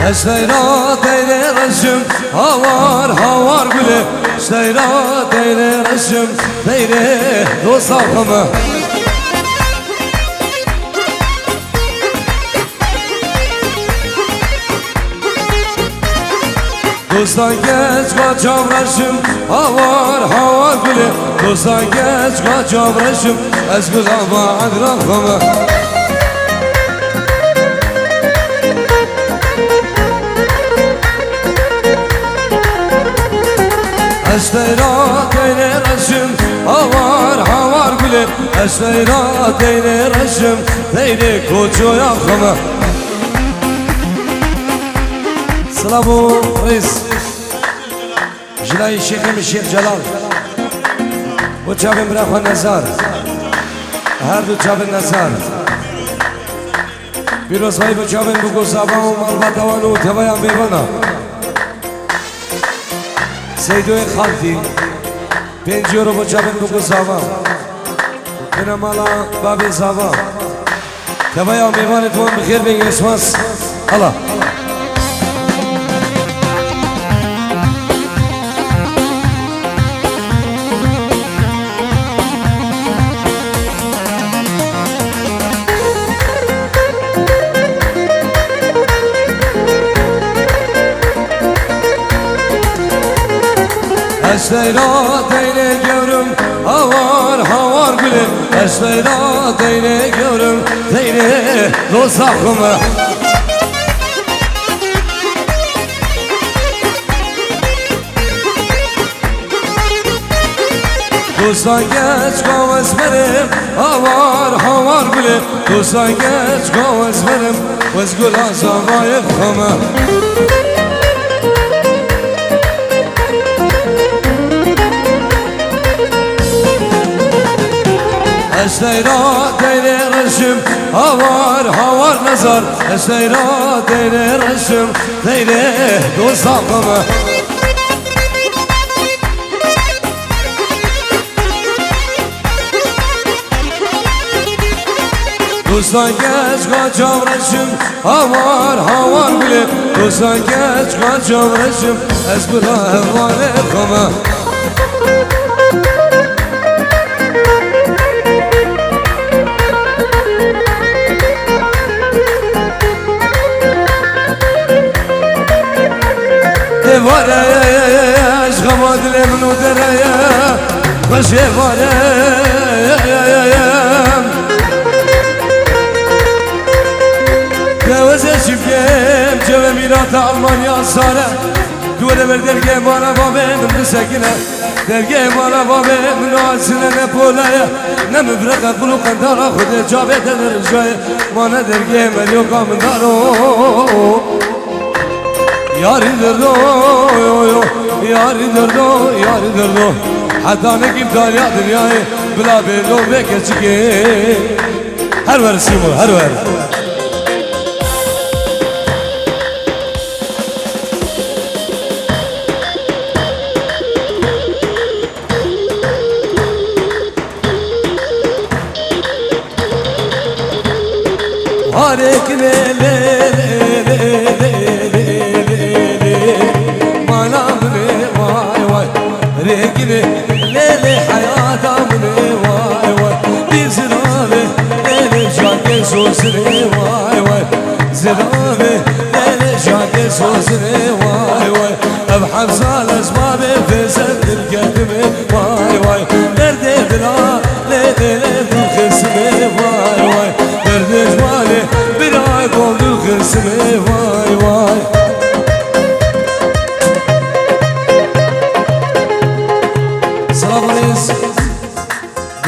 Esteyra deyre resim havar gülü Esteyra deyre resim deyre dost akımı Dostan geç kaçam resim havar gülü Dostan geç kaçam resim ezgül ama adrakımı Esteyra deyre resim havar gülü Esteyra deyre resim deyre koçu yakımı Selamu reis Jilay Şeyh'im Şeyh Celal Bu çabim bırakma nezar Her du çabin nezar Bir rozayı bu çabin bu kuzabam Marba davanu tevayan beyvana Seydoy Khaldi Penjiyo bu çabin bu kuzabam Binamala babi zava Tevayan beyvana tuvan bkhir bin yusmas Allah Esteyra deyre görüm havar gülü Esteyra deyre görüm deyre dost akımı Dostan geç kavaz benim havar gülü Dostan geç kavaz benim Vezgül azamay kımı Esteyra deyre resim havar nazar Esteyra deyre resim deyre dost akımı Dostan geç kaçam resim havar gülü Dostan geç kaçam resim ezgula evvale kımı Vare aşkama dilemin o dereye Başı vare Deveze şifkem Ceve mirata Almanya sare Duvere ver derge bana babem Nüsekine derge bana babem Nüasine ne polaya Ne mübreka kulu kandara Kude cabe denir şaya Bana derge men yok amdaro Yaridir do, yaridir do, yaridir do Hatta ne kim tariha dünyayı Bila belo ve keçike Her ver Simo, her ver Harek le le le Rekine lele hayatımne vay vay Bir zirave lele şarkı sözüne vay Zirave lele şarkı sözüne vay Ev hafzal esbabı fesendir kendime vay Nerede bila lele dur kısmı vay Nerede cmali bir ay oldu kısmı vay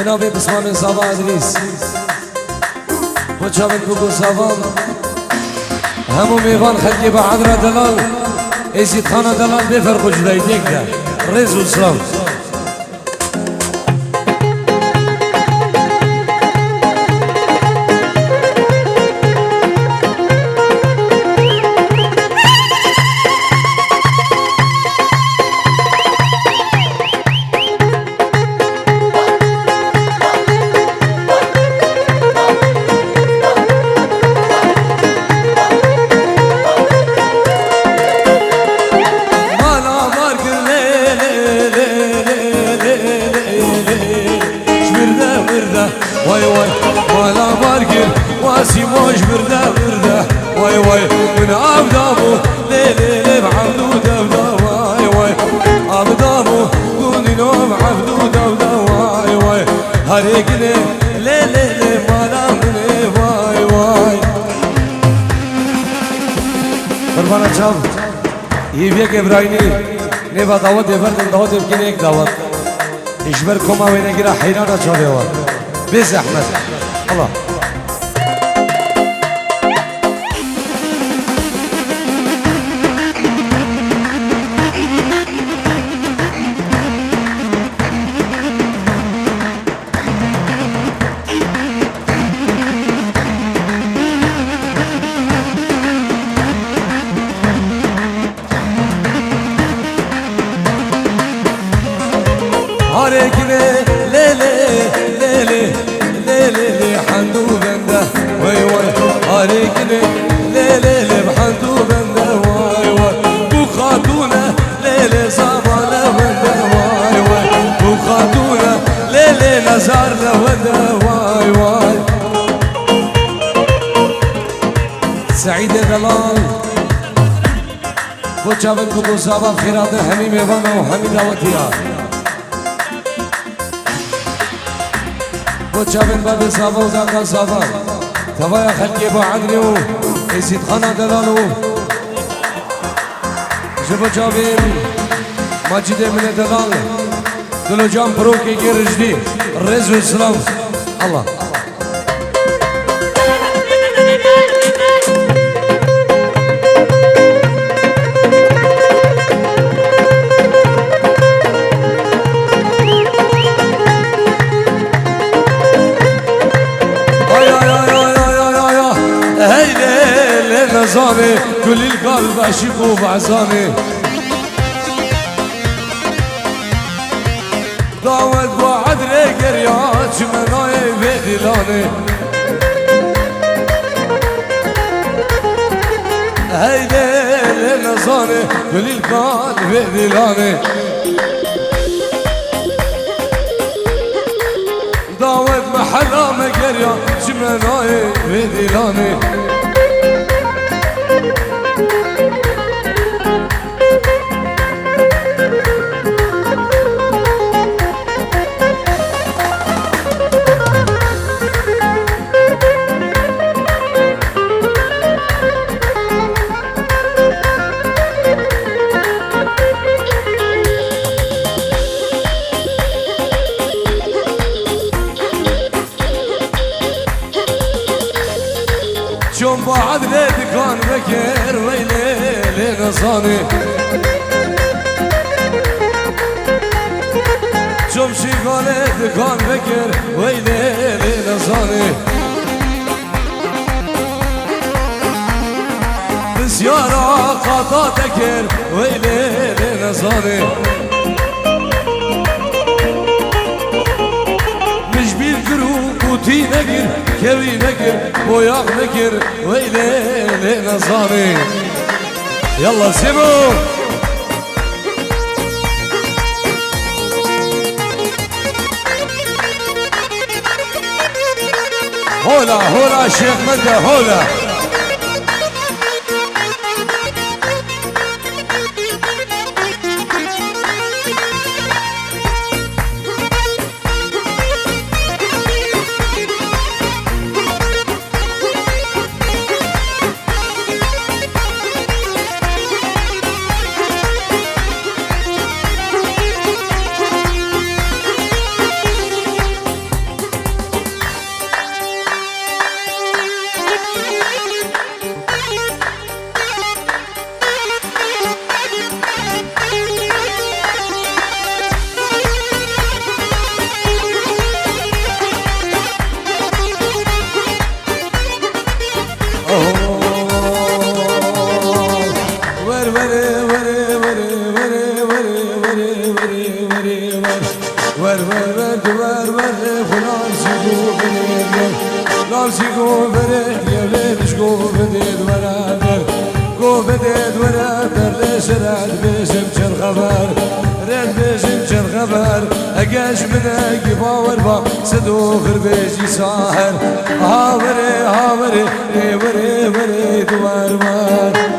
جناب بسمان زاوا ادریس و جاوید بگو زاوان همو میوان خلقی با عدر دلال ایزید خانه دلال بفرقو جدای دیگ ده رز و سلام واي واي من أبدابو ليلي بعبدو دودا واي واي أبدابو قولي نوم عبدو دودا واي واي هريقني ليلي مالا مني واي واي قربانا چاو يبيك إبراهيني نيبا دعوت يفردن دعوت يبكيني اك دعوت إشبر كوما وينگيرا حيرانا چاوه وار بيز أحمد الله هاريكني ليلي ليلي ليلي حندو بنده واي واي هاريكني ليلي بحندو بنده واي واي بو خاتونه ليلي صابانه بنده واي واي بو خاتونه ليلي نزار لونده واي واي سعيد دلال بو چاون بو صابا خيرات همي ميوانا وهمي دعوتيا وچابن باب صابا وذاك صابا تبايا خلقي ابو عدلي ويزيد خانا دلالو جبو چابن ماجد من دلال دلو جام بروكي جرجدي الرز والسلام الله زاني كل القلب اشيكو بعزاني داود بعد ريقر يا جمناي بدلاني هيدي لنزاني كل القلب بدلاني داود محلا مقر يا جمناي بدلاني شوم بعد ليدكان بكر ويلي نصاني شوم شيخان ليدكان بكر ويلي نصاني بسيارة قطع تكر ويلي نصاني مش بيذكروا قوتي نقر كوي نقر بوياق نقر ويلي نصاني يلا سيبو هولا هولا شيخ مدى هولا اقاش منك باور با صدو خربيجي ساهر هاوري هاوري وري وري دوار بار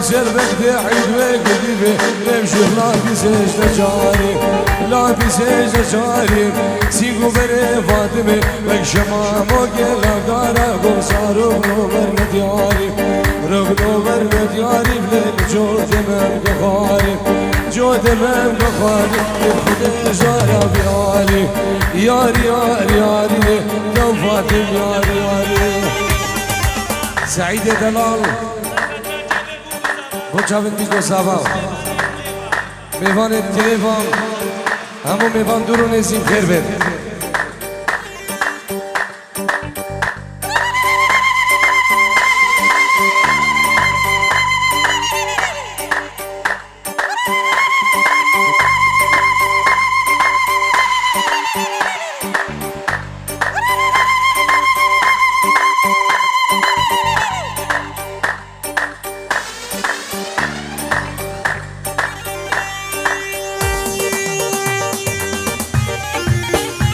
سربك عيد وقديبه نمشي لابسيش لجاري لابسيش لجاري سيقو بري فاطمه بك شمام وقلا دارا قصارو نوبر دياري رغنو بر دياري بلين جو تمام قخاري جو تمام قخاري خده جارا بياري ياري ياري ياري لو فاطم ياري ياري سعيد دلال بچاون بیشتر ساوا میوان تلفن همون میوان درون ازین خیر بید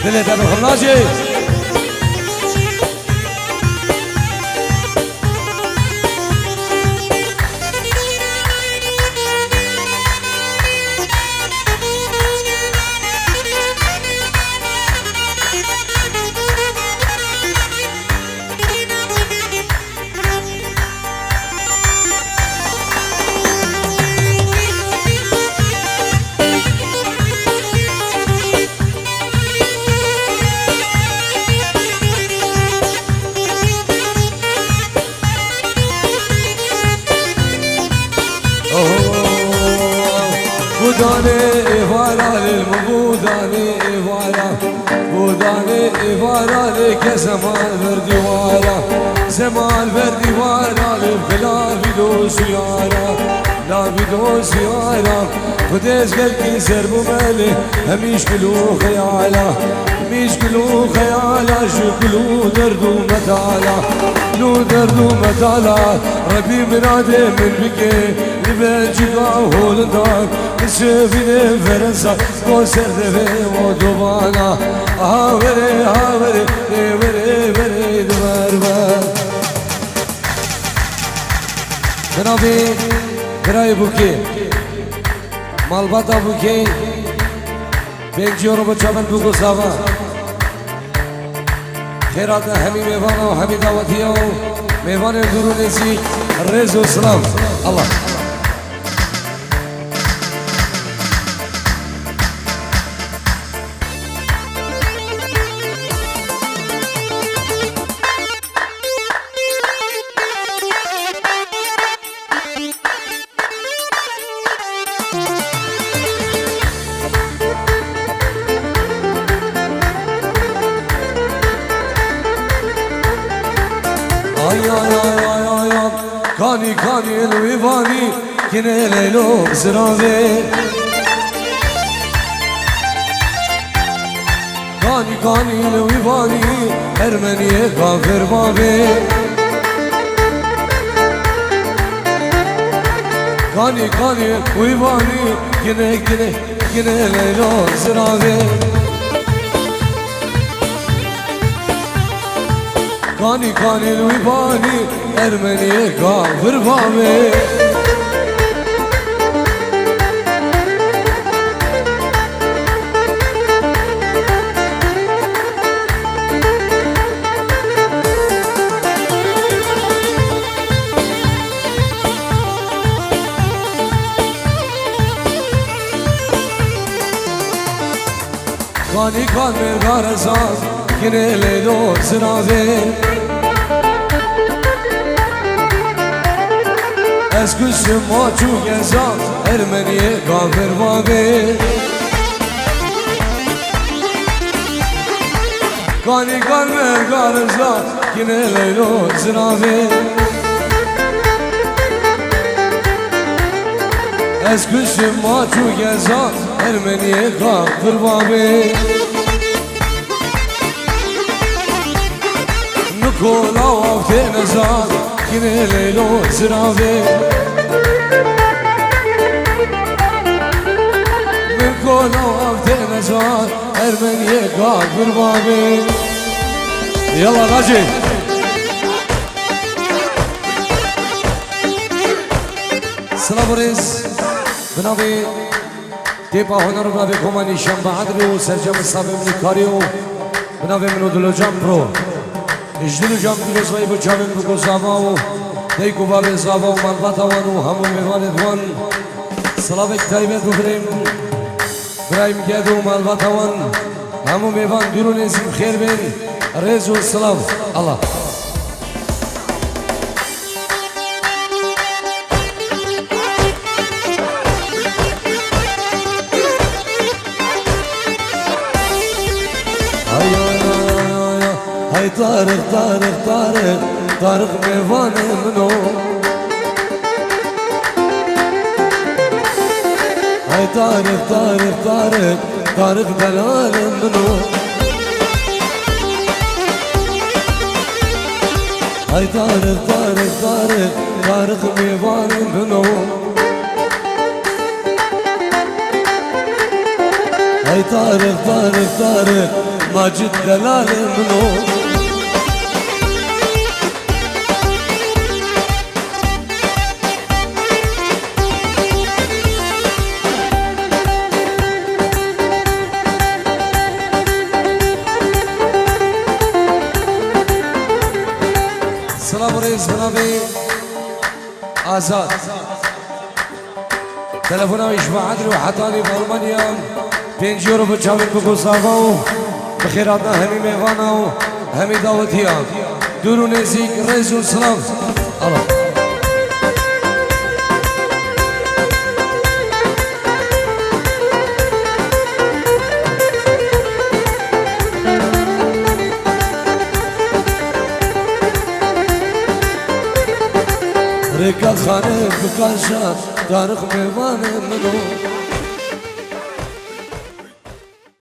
دلت ابو خلاجي بودانه ایوارا بودانه ایوارا بودانه ایوارا که زمان بردیوارا زمان بردیوارا بلا بیدو سیارا لا بیدو سیارا خودش گل زربو ماله همیش کلو خیالا همیش کلو خیالا شکلو دردو مدالا لو دردو مدالا ربی مراده من بکه لبنجیگا هولدار سفینه فرنسا با سرده و دوبانا آوره آوره وره وره دوبار بار جنابی برای بوکی مالباتا بوکی بینجیو رو بچابن بوکو ساوا خیرات همی میوانا و همی دعوتی ها میوان درونیزی رز و سلام الله کانی کانی الویوانی کنه لیلو زراوه کانی کانی الویوانی ارمنیه کافر بابه کانی کانی الویوانی کنه کنه کنه لیلو زراوه کانی کانی الویوانی ارمنیه کافر بابه کانی کان مرگار زاز کنه لیلو زراوه از کشم ما چو گزا ارمنیه کافر بابه Kani kalmer karıza yine leylo zirabe Esküşüm maçu gezan Ermeniye kalkır babi Nikola vafte nezan yine leylo zirabe Nikola vafte nezan Ermeniye kalkır babi Yalla Naci Slavoriz بنابي ديبا هنر بنابي كوماني شنبه عدري وسرجم الصابي من كاريو بنابي منو دلو جامبرو اجدلو جامبرو زوي بجامن بكو زاباو ديكو بابي زاباو مالباتا وانو همو ميوان دوان سلافك تايبت بفريم برايم جادو مالباتا وان همو ميوان دورو نزيم خير بين ريزو السلاف الله طارق طارق طارق طارق ميوان منو هاي طارق طارق طارق طارق دلال منو هاي طارق طارق طارق طارق ميوان منو هاي طارق طارق طارق ماجد دلال منو سلام رئيس بنابي آزاد تلفونه يشبع عدري وحطاني بألمانيا 5 يورو بتشاور بكو صافو بخيراتنا همي ميغانا همي دعوتيا دورو نزيك رئيس السلام الله ريكا خانه بكاشات طارق ميوان منو